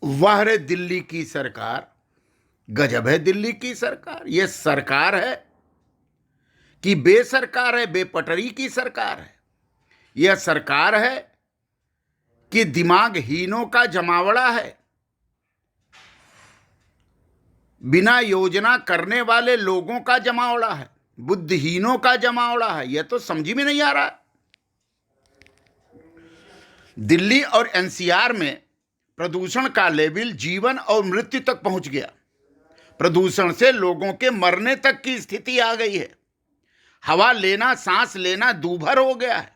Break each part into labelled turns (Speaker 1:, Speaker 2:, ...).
Speaker 1: वाह रे दिल्ली की सरकार, गजब है दिल्ली की सरकार। ये सरकार है कि बेसरकार है, बेपटरी की सरकार है। यह सरकार है कि दिमागहीनों का जमावड़ा है, बिना योजना करने वाले लोगों का जमावड़ा है, बुद्धिहीनों का जमावड़ा है। यह तो समझ में नहीं आ रहा। दिल्ली और एनसीआर में प्रदूषण का लेवल जीवन और मृत्यु तक पहुंच गया। प्रदूषण से लोगों के मरने तक की स्थिति आ गई है। हवा लेना, सांस लेना दूभर हो गया है।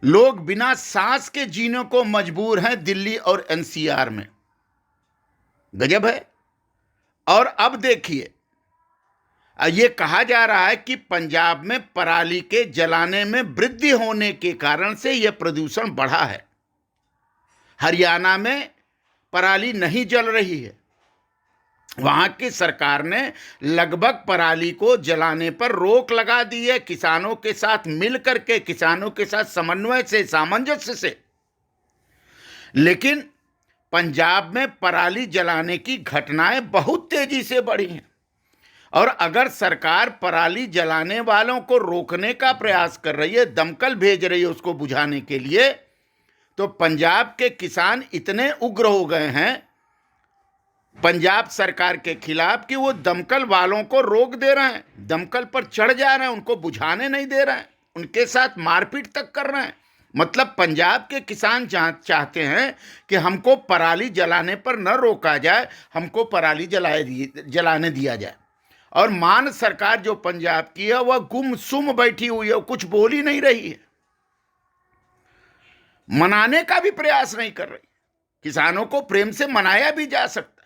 Speaker 1: लोग बिना सांस के जीने को मजबूर हैं दिल्ली और एनसीआर में। गजब है। और अब देखिए, ये कहा जा रहा है कि पंजाब में पराली के जलाने में वृद्धि होने के कारण से यह प्रदूषण बढ़ा है। हरियाणा में पराली नहीं जल रही है। वहां की सरकार ने लगभग पराली को जलाने पर रोक लगा दी है, किसानों के साथ मिलकर के, किसानों के साथ समन्वय से, सामंजस्य से। लेकिन पंजाब में पराली जलाने की घटनाएं बहुत तेजी से बढ़ी हैं। और अगर सरकार पराली जलाने वालों को रोकने का प्रयास कर रही है, दमकल भेज रही है उसको बुझाने के लिए, तो पंजाब के किसान इतने उग्र हो गए हैं पंजाब सरकार के खिलाफ कि वो दमकल वालों को रोक दे रहे हैं, दमकल पर चढ़ जा रहे हैं, उनको बुझाने नहीं दे रहे हैं, उनके साथ मारपीट तक कर रहे हैं। मतलब पंजाब के किसान चाहते हैं कि हमको पराली जलाने पर न रोका जाए, हमको पराली जलाने दिया जाए। और मान सरकार जो पंजाब की है वह गुमसुम बैठी हुई है, कुछ बोल ही नहीं रही है, मनाने का भी प्रयास नहीं कर रही। किसानों को प्रेम से मनाया भी जा सकता है।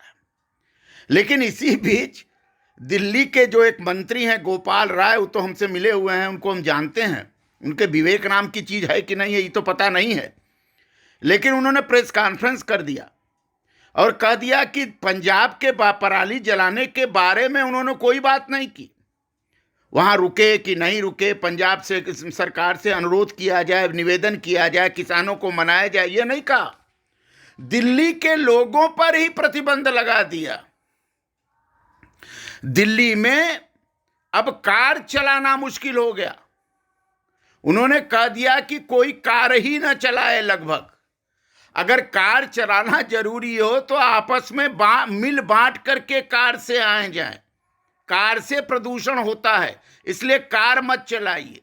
Speaker 1: लेकिन इसी बीच दिल्ली के जो एक मंत्री हैं गोपाल राय, वो तो हमसे मिले हुए हैं, उनको हम जानते हैं। उनके विवेक नाम की चीज है कि नहीं है ये तो पता नहीं है, लेकिन उन्होंने प्रेस कॉन्फ्रेंस कर दिया और कह दिया कि पंजाब के पराली जलाने के बारे में उन्होंने कोई बात नहीं की। वहां रुके कि नहीं रुके, पंजाब से सरकार से अनुरोध किया जाए, निवेदन किया जाए, किसानों को मनाया जाए, ये नहीं कहा। दिल्ली के लोगों पर ही प्रतिबंध लगा दिया। दिल्ली में अब कार चलाना मुश्किल हो गया। उन्होंने कह दिया कि कोई कार ही न चलाए। लगभग अगर कार चलाना जरूरी हो तो आपस में मिल बांट करके कार से आए जाएं। कार से प्रदूषण होता है, इसलिए कार मत चलाइए।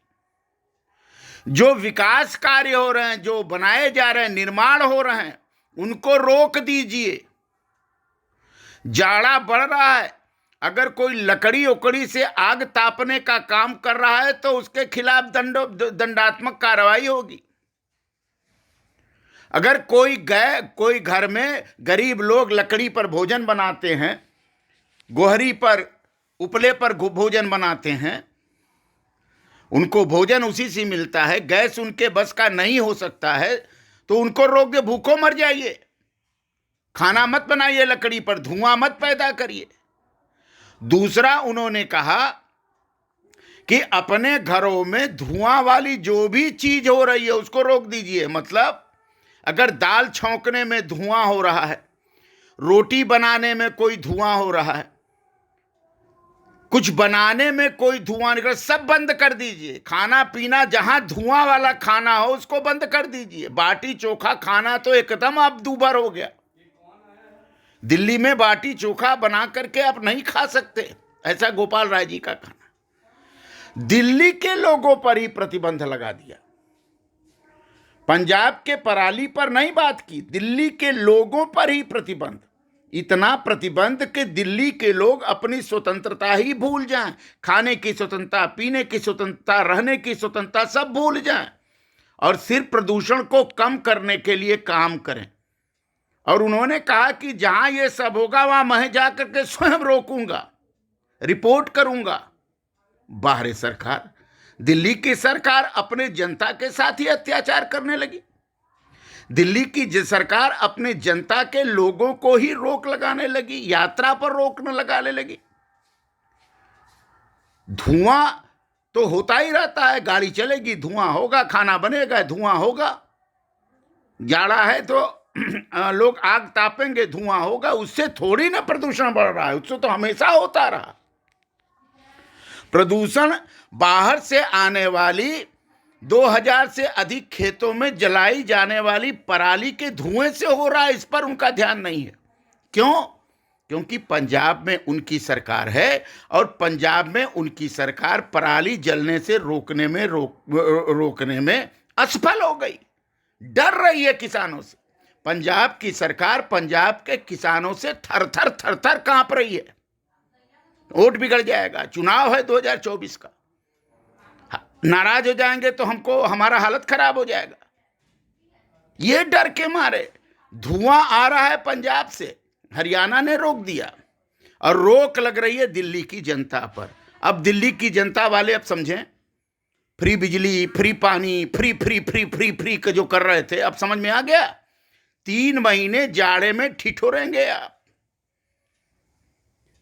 Speaker 1: जो विकास कार्य हो रहे हैं, जो बनाए जा रहे हैं, निर्माण हो रहे हैं, उनको रोक दीजिए। जाड़ा बढ़ रहा है, अगर कोई लकड़ी उकड़ी से आग तापने का काम कर रहा है तो उसके खिलाफ दंडात्मक कार्रवाई होगी। अगर कोई घर में गरीब लोग लकड़ी पर भोजन बनाते हैं, गोहरी पर, उपले पर भोजन बनाते हैं, उनको भोजन उसी से मिलता है, गैस उनके बस का नहीं हो सकता है, तो उनको रोक दे, भूखों मर जाइए। खाना मत बनाइए लकड़ी पर, धुआं मत पैदा करिए। दूसरा, उन्होंने कहा कि अपने घरों में धुआं वाली जो भी चीज हो रही है उसको रोक दीजिए। मतलब अगर दाल छौंकने में धुआं हो रहा है, रोटी बनाने में कोई धुआं हो रहा है, कुछ बनाने में कोई धुआं निकल, सब बंद कर दीजिए। खाना पीना जहां धुआं वाला खाना हो उसको बंद कर दीजिए। बाटी चोखा खाना तो एकदम अब दूभर हो गया। दिल्ली में बाटी चोखा बना करके आप नहीं खा सकते, ऐसा गोपाल राय जी का कहना। दिल्ली के लोगों पर ही प्रतिबंध लगा दिया। पंजाब के पराली पर नहीं बात की, दिल्ली के लोगों पर ही प्रतिबंध। इतना प्रतिबंध कि दिल्ली के लोग अपनी स्वतंत्रता ही भूल जाएं, खाने की स्वतंत्रता, पीने की स्वतंत्रता, रहने की स्वतंत्रता सब भूल जाएं और सिर्फ प्रदूषण को कम करने के लिए काम करें। और उन्होंने कहा कि जहां ये सब होगा वहां मैं जाकर के स्वयं रोकूंगा, रिपोर्ट करूंगा। बाहर सरकार, दिल्ली की सरकार अपने जनता के साथ ही अत्याचार करने लगी। दिल्ली की सरकार अपने जनता के लोगों को ही रोक लगाने लगी, यात्रा पर रोकने लगाने लगी। धुआं तो होता ही रहता है, गाड़ी चलेगी धुआं होगा, खाना बनेगा धुआं होगा, जाड़ा है तो लोग आग तापेंगे, धुआं होगा, उससे थोड़ी ना प्रदूषण बढ़ रहा है, उससे तो हमेशा होता रहा। प्रदूषण बाहर से आने वाली 2000 से अधिक खेतों में जलाई जाने वाली पराली के धुएं से हो रहा है। इस पर उनका ध्यान नहीं है। क्यों? क्योंकि पंजाब में उनकी सरकार है और पंजाब में उनकी सरकार पराली जलने से रोकने में असफल हो गई, डर रही है किसानों से। पंजाब की सरकार पंजाब के किसानों से थर थर कांप रही है। वोट बिगड़ जाएगा, चुनाव है 2024 का, नाराज हो जाएंगे तो हमारा हालत खराब हो जाएगा। ये डर के मारे धुआं आ रहा है पंजाब से, हरियाणा ने रोक दिया और रोक लग रही है दिल्ली की जनता पर। अब दिल्ली की जनता वाले अब समझें, फ्री बिजली, फ्री पानी, free free free free free का जो कर रहे थे, अब समझ में आ गया। 3 महीने जाड़े में ठिठुरेंगे आप।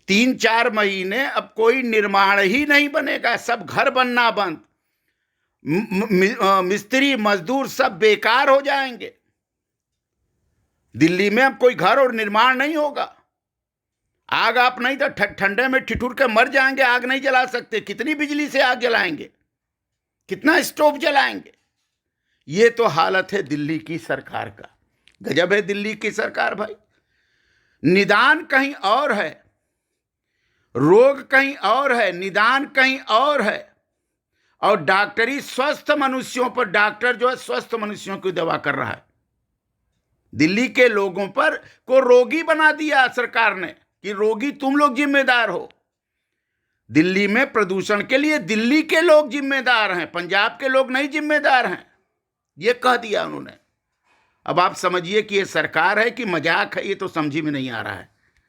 Speaker 1: 3-4 महीने अब कोई निर्माण ही नहीं बनेगा, सब घर बनना बंद, मिस्त्री मजदूर सब बेकार हो जाएंगे। दिल्ली में अब कोई घर और निर्माण नहीं होगा। आग आप नहीं तो ठंडे में ठिठुर के मर जाएंगे, आग नहीं जला सकते। कितनी बिजली से आग जलाएंगे, कितना स्टोव जलाएंगे? ये तो हालत है दिल्ली की सरकार का। गजब है दिल्ली की सरकार भाई। निदान कहीं और है, रोग कहीं और है, निदान कहीं और है, और डॉक्टरी स्वस्थ मनुष्यों पर, डॉक्टर जो है स्वस्थ मनुष्यों की दवा कर रहा है। दिल्ली के लोगों पर को रोगी बना दिया सरकार ने कि रोगी तुम लोग जिम्मेदार हो। दिल्ली में प्रदूषण के लिए दिल्ली के लोग जिम्मेदार हैं, पंजाब के लोग नहीं जिम्मेदार हैं, ये कह दिया उन्होंने। अब आप समझिए कि ये सरकार है कि मजाक है, ये तो समझी में नहीं आ रहा है।